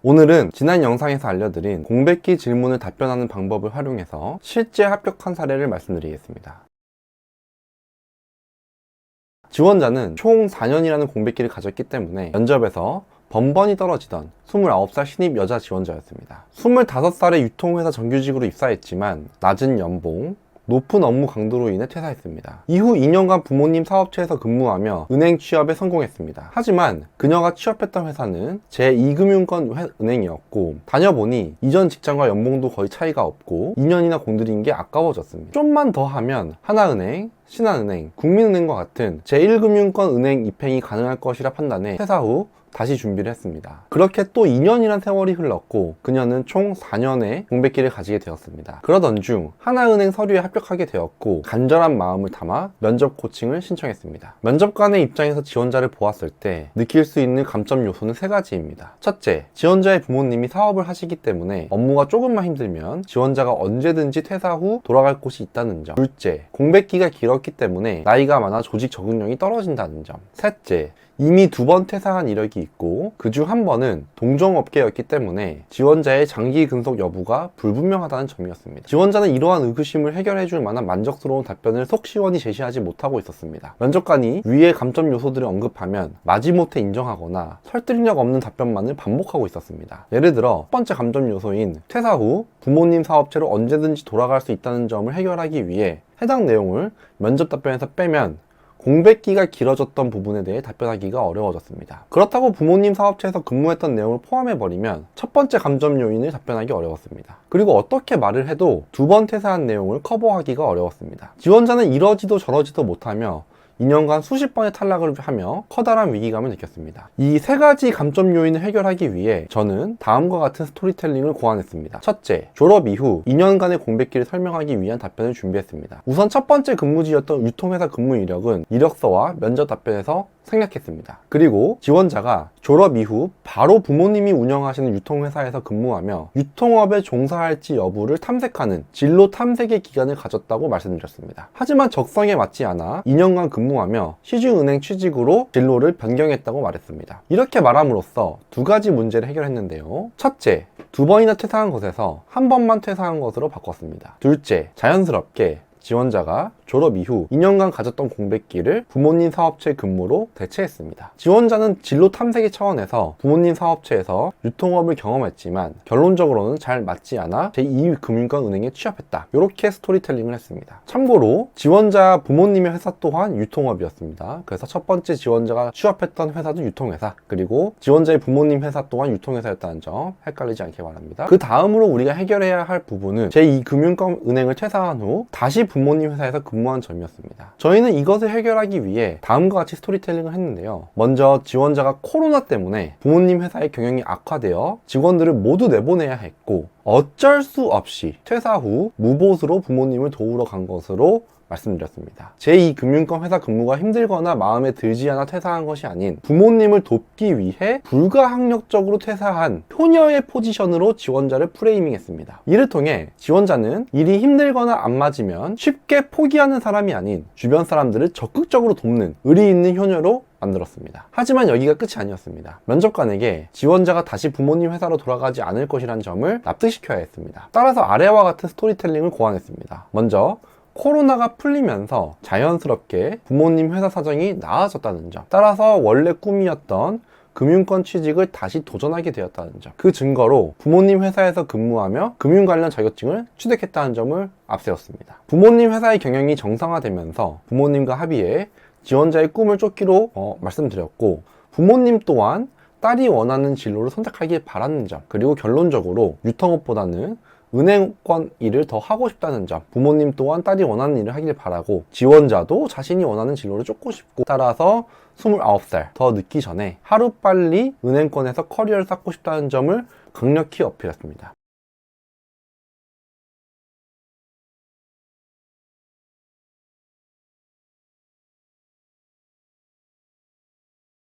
오늘은 지난 영상에서 알려드린 공백기 질문을 답변하는 방법을 활용해서 실제 합격한 사례를 말씀드리겠습니다. 지원자는 총 4년이라는 공백기를 가졌기 때문에 면접에서 번번이 떨어지던 29살 신입 여자 지원자였습니다. 25살에 유통회사 정규직으로 입사했지만 낮은 연봉, 높은 업무 강도로 인해 퇴사했습니다. 이후 2년간 부모님 사업체에서 근무하며 은행 취업에 성공했습니다. 하지만 그녀가 취업했던 회사는 제2금융권 은행이었고 다녀보니 이전 직장과 연봉도 거의 차이가 없고 2년이나 공들인 게 아까워졌습니다. 좀만 더 하면 하나은행, 신한은행, 국민은행과 같은 제1금융권 은행 입행이 가능할 것이라 판단해 퇴사 후 다시 준비를 했습니다. 그렇게 또 2년이란 세월이 흘렀고 그녀는 총 4년의 공백기를 가지게 되었습니다. 그러던 중 하나은행 서류에 합격하게 되었고 간절한 마음을 담아 면접 코칭을 신청했습니다. 면접관의 입장에서 지원자를 보았을 때 느낄 수 있는 감점 요소는 3가지입니다. 첫째, 지원자의 부모님이 사업을 하시기 때문에 업무가 조금만 힘들면 지원자가 언제든지 퇴사 후 돌아갈 곳이 있다는 점. 둘째, 공백기가 길었기 때문에 나이가 많아 조직 적응력이 떨어진다는 점. 셋째, 이미 2번 퇴사한 이력이 있고 그중 한 번은 동종업계였기 때문에 지원자의 장기 근속 여부가 불분명하다는 점이었습니다. 지원자는 이러한 의구심을 해결해줄 만한 만족스러운 답변을 속 시원히 제시하지 못하고 있었습니다. 면접관이 위의 감점 요소들을 언급하면 마지못해 인정하거나 설득력 없는 답변만을 반복하고 있었습니다. 예를 들어 첫 번째 감점 요소인 퇴사 후 부모님 사업체로 언제든지 돌아갈 수 있다는 점을 해결하기 위해 해당 내용을 면접 답변에서 빼면 공백기가 길어졌던 부분에 대해 답변하기가 어려워졌습니다. 그렇다고 부모님 사업체에서 근무했던 내용을 포함해버리면 첫 번째 감점 요인을 답변하기 어려웠습니다. 그리고 어떻게 말을 해도 2번 퇴사한 내용을 커버하기가 어려웠습니다. 지원자는 이러지도 저러지도 못하며 2년간 수십 번의 탈락을 하며 커다란 위기감을 느꼈습니다. 이 3가지 감점 요인을 해결하기 위해 저는 다음과 같은 스토리텔링을 고안했습니다. 첫째, 졸업 이후 2년간의 공백기를 설명하기 위한 답변을 준비했습니다. 우선 첫 번째 근무지였던 유통회사 근무 이력은 이력서와 면접 답변에서 생략했습니다. 그리고 지원자가 졸업 이후 바로 부모님이 운영하시는 유통회사에서 근무하며 유통업에 종사할지 여부를 탐색하는 진로 탐색의 기간을 가졌다고 말씀드렸습니다. 하지만 적성에 맞지 않아 2년간 근무하며 시중은행 취직으로 진로를 변경했다고 말했습니다. 이렇게 말함으로써 2가지 문제를 해결했는데요. 첫째, 2번이나 퇴사한 것에서 1번만 퇴사한 것으로 바꿨습니다. 둘째, 자연스럽게 지원자가 졸업 이후 2년간 가졌던 공백기를 부모님 사업체 근무로 대체했습니다. 지원자는 진로 탐색의 차원에서 부모님 사업체에서 유통업을 경험했지만 결론적으로는 잘 맞지 않아 제2금융권 은행에 취업했다. 이렇게 스토리텔링을 했습니다. 참고로 지원자 부모님의 회사 또한 유통업이었습니다. 그래서 첫 번째 지원자가 취업했던 회사도 유통회사, 그리고 지원자의 부모님 회사 또한 유통회사였다는 점 헷갈리지 않게 바랍니다. 그 다음으로 우리가 해결해야 할 부분은 제2금융권 은행을 퇴사한 후 다시 부모님 회사에서 근무한 점이었습니다. 저희는 이것을 해결하기 위해 다음과 같이 스토리텔링을 했는데요. 먼저 지원자가 코로나 때문에 부모님 회사의 경영이 악화되어 직원들을 모두 내보내야 했고 어쩔 수 없이 퇴사 후 무보수로 부모님을 도우러 간 것으로 말씀드렸습니다. 제2금융권 회사 근무가 힘들거나 마음에 들지 않아 퇴사한 것이 아닌 부모님을 돕기 위해 불가항력적으로 퇴사한 효녀의 포지션으로 지원자를 프레이밍했습니다. 이를 통해 지원자는 일이 힘들거나 안 맞으면 쉽게 포기하는 사람이 아닌 주변 사람들을 적극적으로 돕는 의리 있는 효녀로 만들었습니다. 하지만 여기가 끝이 아니었습니다. 면접관에게 지원자가 다시 부모님 회사로 돌아가지 않을 것이라는 점을 납득시켜야 했습니다. 따라서 아래와 같은 스토리텔링을 고안했습니다. 먼저 코로나가 풀리면서 자연스럽게 부모님 회사 사정이 나아졌다는 점, 따라서 원래 꿈이었던 금융권 취직을 다시 도전하게 되었다는 점, 그 증거로 부모님 회사에서 근무하며 금융 관련 자격증을 취득했다는 점을 앞세웠습니다. 부모님 회사의 경영이 정상화되면서 부모님과 합의해 지원자의 꿈을 쫓기로 말씀드렸고 부모님 또한 딸이 원하는 진로를 선택하길 바라는 점, 그리고 결론적으로 유통업보다는 은행권 일을 더 하고 싶다는 점, 부모님 또한 딸이 원하는 일을 하길 바라고 지원자도 자신이 원하는 진로를 쫓고 싶고 따라서 29살 더 늦기 전에 하루빨리 은행권에서 커리어를 쌓고 싶다는 점을 강력히 어필했습니다.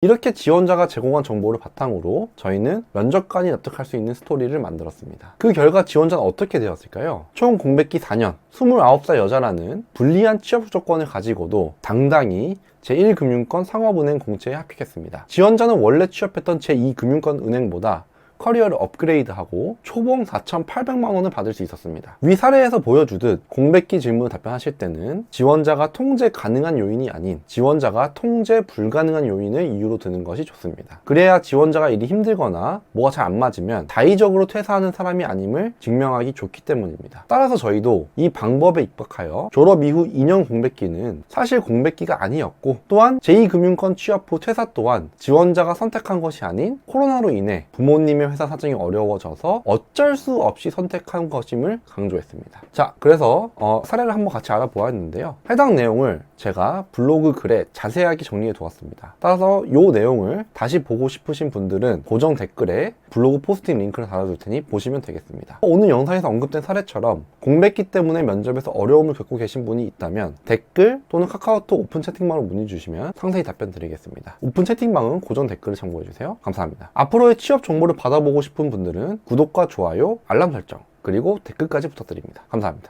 이렇게 지원자가 제공한 정보를 바탕으로 저희는 면접관이 납득할 수 있는 스토리를 만들었습니다. 그 결과 지원자는 어떻게 되었을까요? 총 공백기 4년, 29살 여자라는 불리한 취업 조건을 가지고도 당당히 제1금융권 상업은행 공채에 합격했습니다. 지원자는 원래 취업했던 제2금융권 은행보다 커리어를 업그레이드하고 초봉 4,800만 원을 받을 수 있었습니다. 위 사례에서 보여주듯 공백기 질문을 답변하실 때는 지원자가 통제 가능한 요인이 아닌 지원자가 통제 불가능한 요인을 이유로 드는 것이 좋습니다. 그래야 지원자가 일이 힘들거나 뭐가 잘 안 맞으면 다의적으로 퇴사하는 사람이 아님을 증명하기 좋기 때문입니다. 따라서 저희도 이 방법에 입각하여 졸업 이후 2년 공백기는 사실 공백기가 아니었고, 또한 제2금융권 취업 후 퇴사 또한 지원자가 선택한 것이 아닌 코로나로 인해 부모님의 회사 사정이 어려워져서 어쩔 수 없이 선택한 것임을 강조했습니다. 자, 그래서 사례를 한번 같이 알아보았는데요. 해당 내용을 제가 블로그 글에 자세하게 정리해 두었습니다. 따라서 이 내용을 다시 보고 싶으신 분들은 고정 댓글에 블로그 포스팅 링크를 달아둘 테니 보시면 되겠습니다. 오늘 영상에서 언급된 사례처럼 공백기 때문에 면접에서 어려움을 겪고 계신 분이 있다면 댓글 또는 카카오톡 오픈 채팅방으로 문의 주시면 상세히 답변 드리겠습니다. 오픈 채팅방은 고정 댓글을 참고해 주세요. 감사합니다. 앞으로의 취업 정보를 받아보고 싶은 분들은 구독과 좋아요, 알람 설정, 그리고 댓글까지 부탁드립니다. 감사합니다.